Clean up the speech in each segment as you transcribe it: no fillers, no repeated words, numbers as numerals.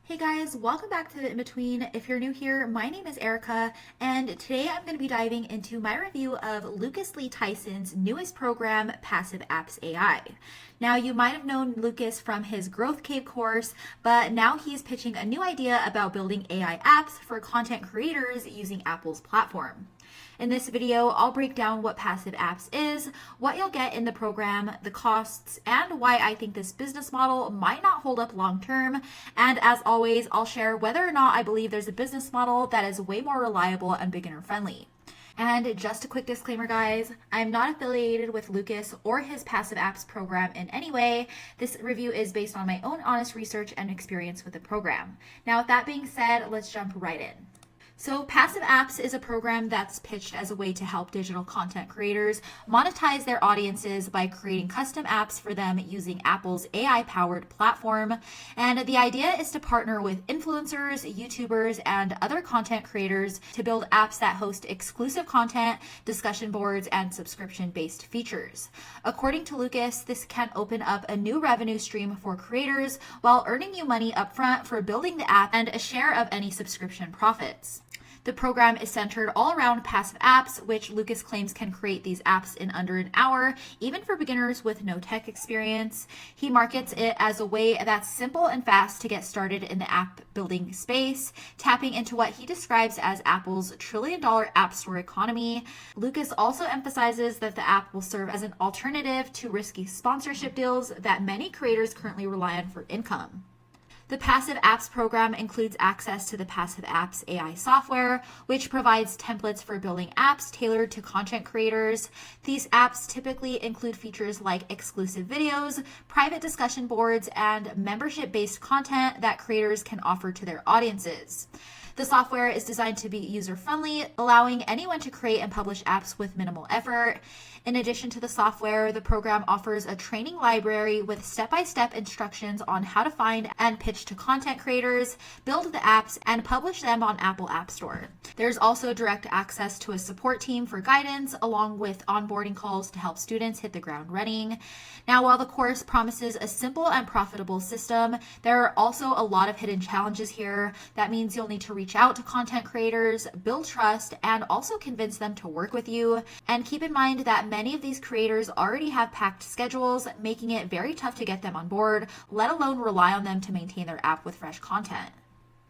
Hey guys, welcome back to the In Between. If you're new here, my name is Erica, and today I'm going to be diving into my review of Lucas Lee Tyson's newest program, Passive Apps AI. Now, you might have known Lucas from his Growth Cave course, but now he's pitching a new idea about building AI apps for content creators using Apple's platform. In this video, I'll break down what Passive Apps is, what you'll get in the program, the costs, and why I think this business model might not hold up long term. And as always, I'll share whether or not I believe there's a business model that is way more reliable and beginner friendly. And just a quick disclaimer, guys, I'm not affiliated with Lucas or his Passive Apps program in any way. This review is based on my own honest research and experience with the program. Now, with that being said, let's jump right in. So Passive Apps is a program that's pitched as a way to help digital content creators monetize their audiences by creating custom apps for them using Apple's AI-powered platform. And the idea is to partner with influencers, YouTubers, and other content creators to build apps that host exclusive content, discussion boards, and subscription-based features. According to Lucas, this can open up a new revenue stream for creators while earning you money upfront for building the app and a share of any subscription profits. The program is centered all around passive apps, which Lucas claims can create these apps in under an hour, even for beginners with no tech experience. He markets it as a way that's simple and fast to get started in the app building space, tapping into what he describes as Apple's trillion-dollar app store economy. Lucas also emphasizes that the app will serve as an alternative to risky sponsorship deals that many creators currently rely on for income. The Passive Apps program includes access to the Passive Apps AI software, which provides templates for building apps tailored to content creators. These apps typically include features like exclusive videos, private discussion boards, and membership-based content that creators can offer to their audiences. The software is designed to be user-friendly, allowing anyone to create and publish apps with minimal effort. In addition to the software, the program offers a training library with step-by-step instructions on how to find and pitch to content creators, build the apps, and publish them on Apple App Store. There's also direct access to a support team for guidance, along with onboarding calls to help students hit the ground running. Now, while the course promises a simple and profitable system, there are also a lot of hidden challenges here. That means you'll need to reach out to content creators, build trust, and also convince them to work with you. And keep in mind that many of these creators already have packed schedules, making it very tough to get them on board, let alone rely on them to maintain their app with fresh content.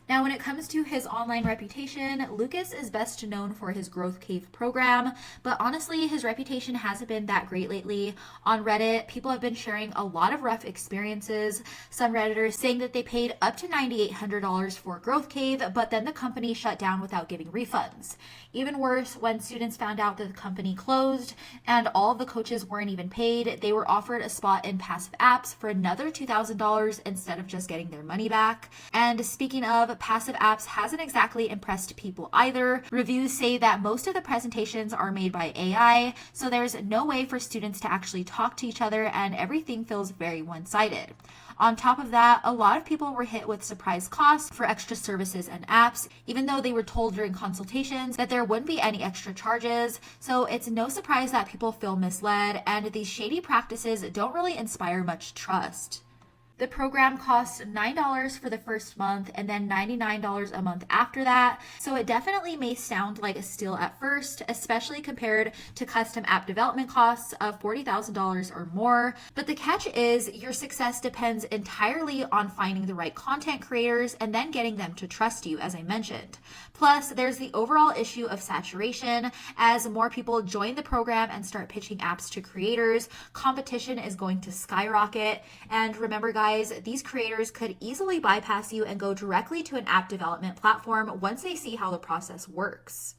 Now, when it comes to his online reputation, Lucas is best known for his Growth Cave program, but honestly, his reputation hasn't been that great lately. On Reddit, people have been sharing a lot of rough experiences. Some Redditors saying that they paid up to $9,800 for Growth Cave, but then the company shut down without giving refunds. Even worse, when students found out that the company closed and all of the coaches weren't even paid, they were offered a spot in Passive Apps for another $2,000 instead of just getting their money back. And speaking of, Passive Apps hasn't exactly impressed people either. Reviews say that most of the presentations are made by AI, so there's no way for students to actually talk to each other, and everything feels very one-sided. On top of that, a lot of people were hit with surprise costs for extra services and apps, even though they were told during consultations that there wouldn't be any extra charges. So it's no surprise that people feel misled, and these shady practices don't really inspire much trust. The program costs $9 for the first month and then $99 a month after that, so it definitely may sound like a steal at first, especially compared to custom app development costs of $40,000 or more. But the catch is your success depends entirely on finding the right content creators and then getting them to trust you, as I mentioned. Plus, there's the overall issue of saturation. As more people join the program and start pitching apps to creators, competition is going to skyrocket. And remember, guys, these creators could easily bypass you and go directly to an app development platform once they see how the process works.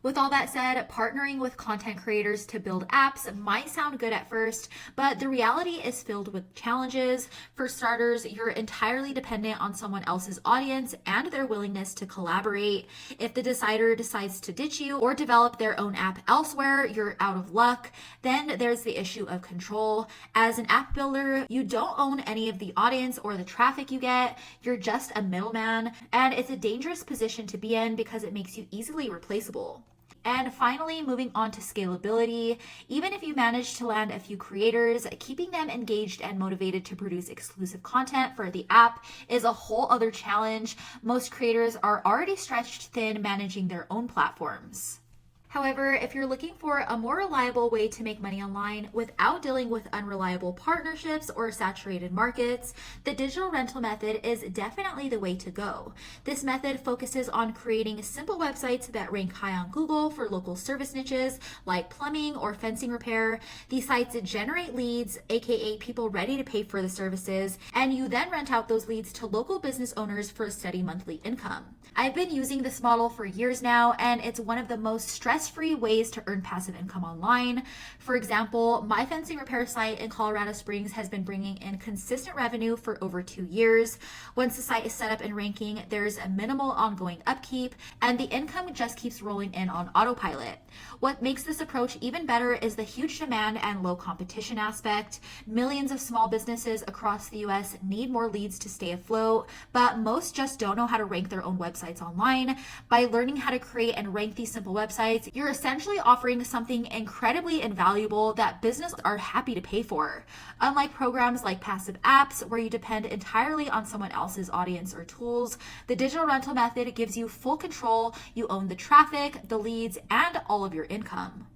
With all that said, partnering with content creators to build apps might sound good at first, but the reality is filled with challenges. For starters, you're entirely dependent on someone else's audience and their willingness to collaborate. If the decider decides to ditch you or develop their own app elsewhere, you're out of luck. Then there's the issue of control. As an app builder, you don't own any of the audience or the traffic you get. You're just a middleman, and it's a dangerous position to be in because it makes you easily replaceable. And finally, moving on to scalability. Even if you manage to land a few creators, keeping them engaged and motivated to produce exclusive content for the app is a whole other challenge. Most creators are already stretched thin managing their own platforms. However, if you're looking for a more reliable way to make money online without dealing with unreliable partnerships or saturated markets, the digital rental method is definitely the way to go. This method focuses on creating simple websites that rank high on Google for local service niches like plumbing or fencing repair. These sites generate leads, aka people ready to pay for the services, and you then rent out those leads to local business owners for a steady monthly income. I've been using this model for years now, and it's one of the most stress-free ways to earn passive income online. For example, my fencing repair site in Colorado Springs has been bringing in consistent revenue for over 2 years. Once the site is set up and ranking, there's a minimal ongoing upkeep, and the income just keeps rolling in on autopilot. What makes this approach even better is the huge demand and low competition aspect. Millions of small businesses across the US need more leads to stay afloat, but most just don't know how to rank their own websites online. By learning how to create and rank these simple websites, you're essentially offering something incredibly invaluable that businesses are happy to pay for. Unlike programs like passive apps, where you depend entirely on someone else's audience or tools, the digital rental method gives you full control. You own the traffic, the leads, and all of your income.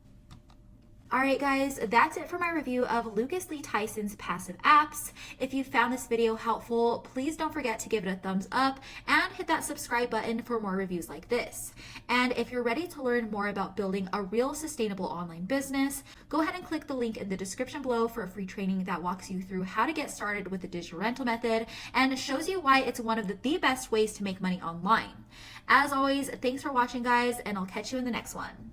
Alright guys, that's it for my review of Lucas Lee Tyson's passive apps. If you found this video helpful, please don't forget to give it a thumbs up and hit that subscribe button for more reviews like this. And if you're ready to learn more about building a real sustainable online business, go ahead and click the link in the description below for a free training that walks you through how to get started with the digital rental method and shows you why it's one of the best ways to make money online. As always, thanks for watching guys, and I'll catch you in the next one.